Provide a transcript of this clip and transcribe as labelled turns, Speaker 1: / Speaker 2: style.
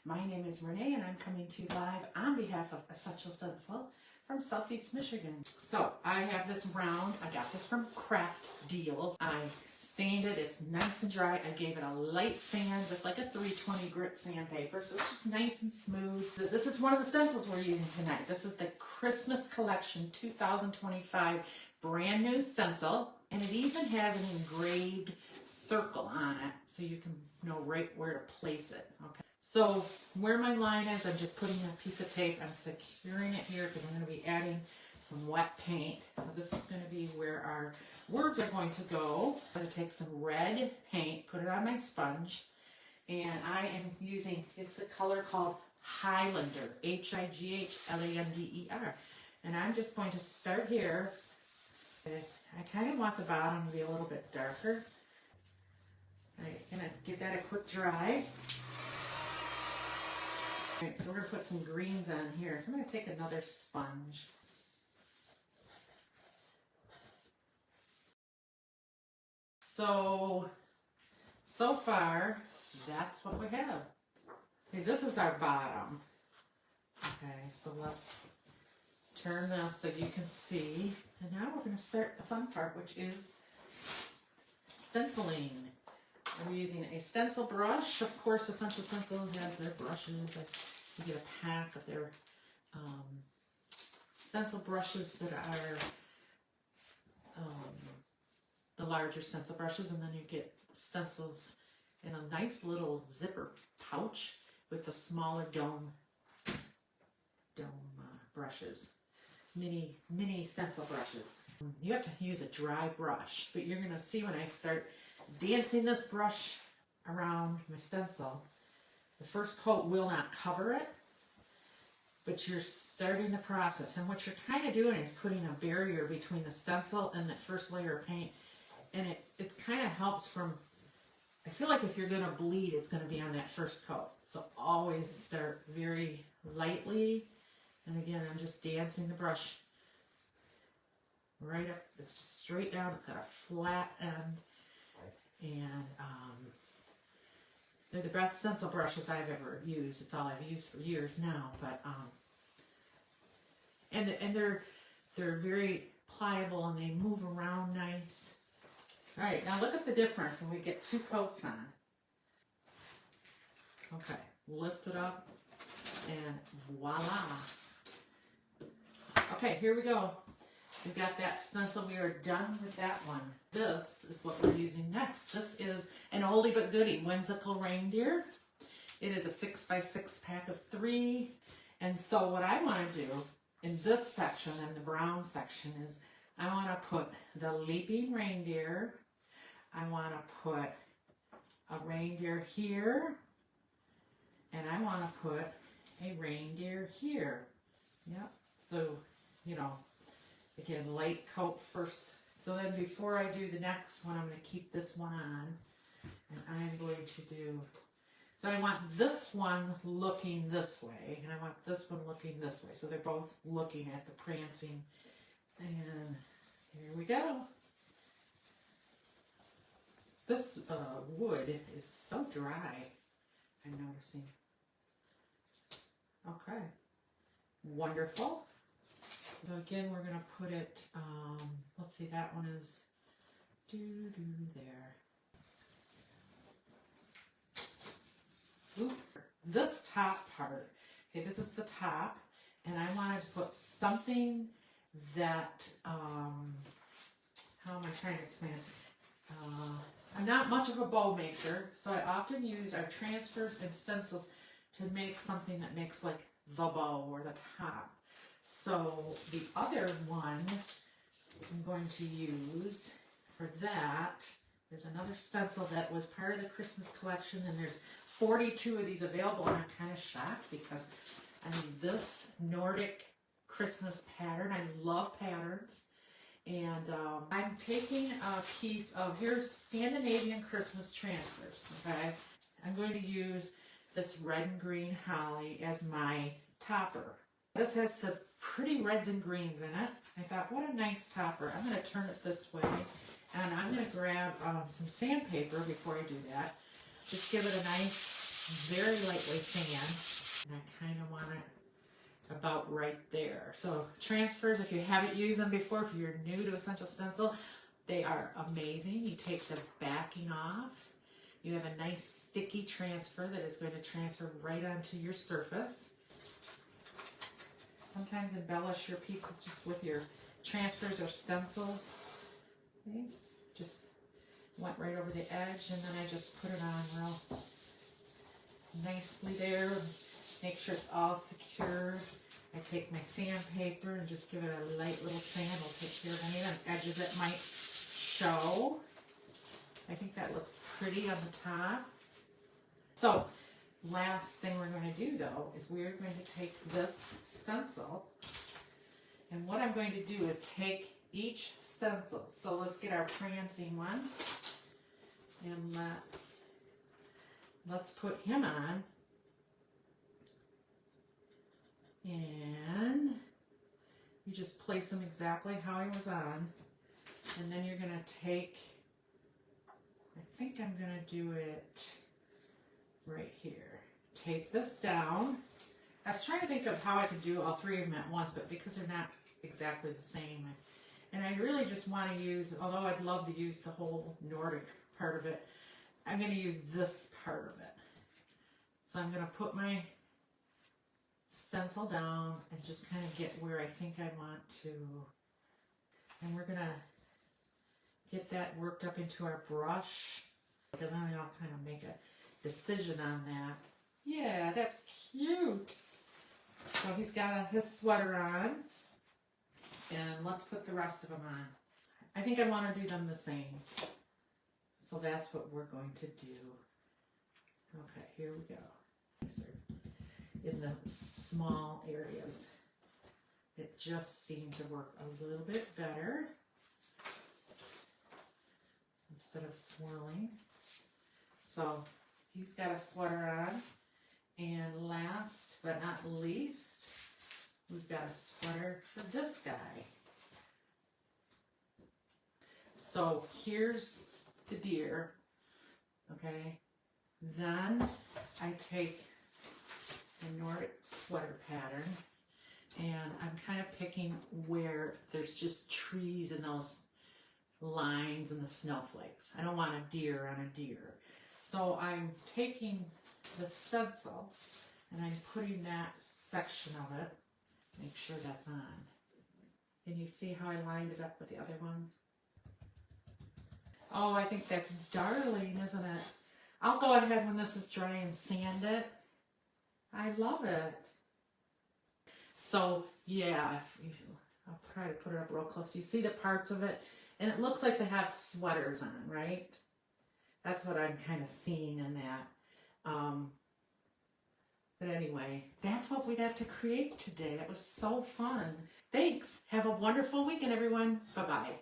Speaker 1: My name is Renee and I'm coming to you live on behalf of Essential Stencil from Southeast Michigan. So I have this round. I got this from Craft Deals. I stained it. It's nice and dry. I gave it a light sand with like a 320 grit sandpaper, so it's just nice and smooth. This is one of the stencils we're using tonight. This is the Christmas Collection 2025 brand new stencil, and it even has an engraved circle on it so you can know right where to place it. Okay. So where my line is, I'm just putting a piece of tape. I'm securing it here because I'm going to be adding some wet paint. So this is going to be where our words are going to go. I'm going to take some red paint, put it on my sponge, and I am using, it's a color called Highlander, Highlander. And I'm just going to start here. I kind of want the bottom to be a little bit darker. I'm going to give that a quick dry. Alright, so we're going to put some greens on here. So I'm going to take another sponge. So far, that's what we have. Okay, this is our bottom. Okay, so let's turn this so you can see. And now we're going to start the fun part, which is stenciling. I'm using a stencil brush. Of course, Essential Stencil has their brushes. You get a pack of their stencil brushes that are the larger stencil brushes, and then you get stencils in a nice little zipper pouch with the smaller dome brushes, mini stencil brushes. You have to use a dry brush, but you're going to see when I start dancing this brush around my stencil, the first coat will not cover it, but you're starting the process. And what you're kind of doing is putting a barrier between the stencil and the first layer of paint. And it kind of helps from, I feel like if you're going to bleed, it's going to be on that first coat. So always start very lightly. And again, I'm just dancing the brush right up. It's just straight down. It's got a flat end. And they're the best stencil brushes I've ever used. It's all I've used for years now. But and they're very pliable and they move around nice. All right, now look at the difference, and we get 2 coats on. Okay, lift it up, and voila. Okay, here we go. We've got that stencil. We are done with that one. This is what we're using next. This is an oldie but goodie, Whimsical Reindeer. It is a 6x6 pack of 3. And so what I want to do in this section, in the brown section, is I want to put the leaping reindeer. I want to put a reindeer here. And I want to put a reindeer here. Yep. So, you know, again, light coat first. So then before I do the next one, I'm going to keep this one on. And I'm going to do, so I want this one looking this way. And I want this one looking this way. So they're both looking at the prancing. And here we go. This wood is so dry, I'm noticing. Okay. Wonderful. So again, we're going to put it, let's see, that one is there. Ooh, this top part, okay, this is the top, and I wanted to put something that, how am I trying to explain it? I'm not much of a bow maker, so I often use our transfers and stencils to make something that makes like the bow or the top. So the other one I'm going to use for that, there's another stencil that was part of the Christmas collection, and there's 42 of these available, and I'm kind of shocked because I mean this Nordic Christmas pattern, I love patterns, and I'm taking a piece of, here's Scandinavian Christmas Transfers, okay? I'm going to use this red and green holly as my topper. This has the pretty reds and greens in it. I thought, what a nice topper. I'm going to turn it this way, and I'm going to grab some sandpaper before I do that. Just give it a nice, very lightweight sand. about right there. So transfers, if you haven't used them before, if you're new to Essential Stencil, they are amazing. You take the backing off. You have a nice sticky transfer that is going to transfer right onto your surface. Sometimes embellish your pieces just with your transfers or stencils. Okay. Just went right over the edge, and then I just put it on real nicely there. Make sure it's all secure. I take my sandpaper and just give it a light little sand. I'll take care of any of the edges that might show. I think that looks pretty on the top. So, last thing we're going to do though is we're going to take this stencil, and what I'm going to do is take each stencil. So let's get our prancing one, and let's put him on. And you just place him exactly how he was on. And then you're going to take, I think I'm going to do it right here. Take this down. I was trying to think of how I could do all three of them at once, but because they're not exactly the same. And I really just want to use, although I'd love to use the whole Nordic part of it, I'm going to use this part of it. So I'm going to put my stencil down and just kind of get where I think I want to. And we're going to get that worked up into our brush. And then I'll kind of make a decision on that. Yeah, that's cute. So he's got his sweater on. And let's put the rest of them on. I think I want to do them the same. So that's what we're going to do. Okay, here we go. In the small areas, it just seemed to work a little bit better instead of swirling. So he's got a sweater on, and last but not least, we've got a sweater for this guy. So here's the deer, okay? Then I take the Nordic sweater pattern, and I'm kind of picking where there's just trees and those lines and the snowflakes. I don't want a deer on a deer. So I'm taking the stencil and I'm putting that section of it. Make sure that's on. Can you see how I lined it up with the other ones? Oh, I think that's darling, isn't it? I'll go ahead when this is dry and sand it. I love it. So, yeah, I'll try to put it up real close. You see the parts of it, and it looks like they have sweaters on, right? That's what I'm kind of seeing in that. But anyway, that's what we got to create today. That was so fun. Thanks. Have a wonderful weekend, everyone. Bye-bye.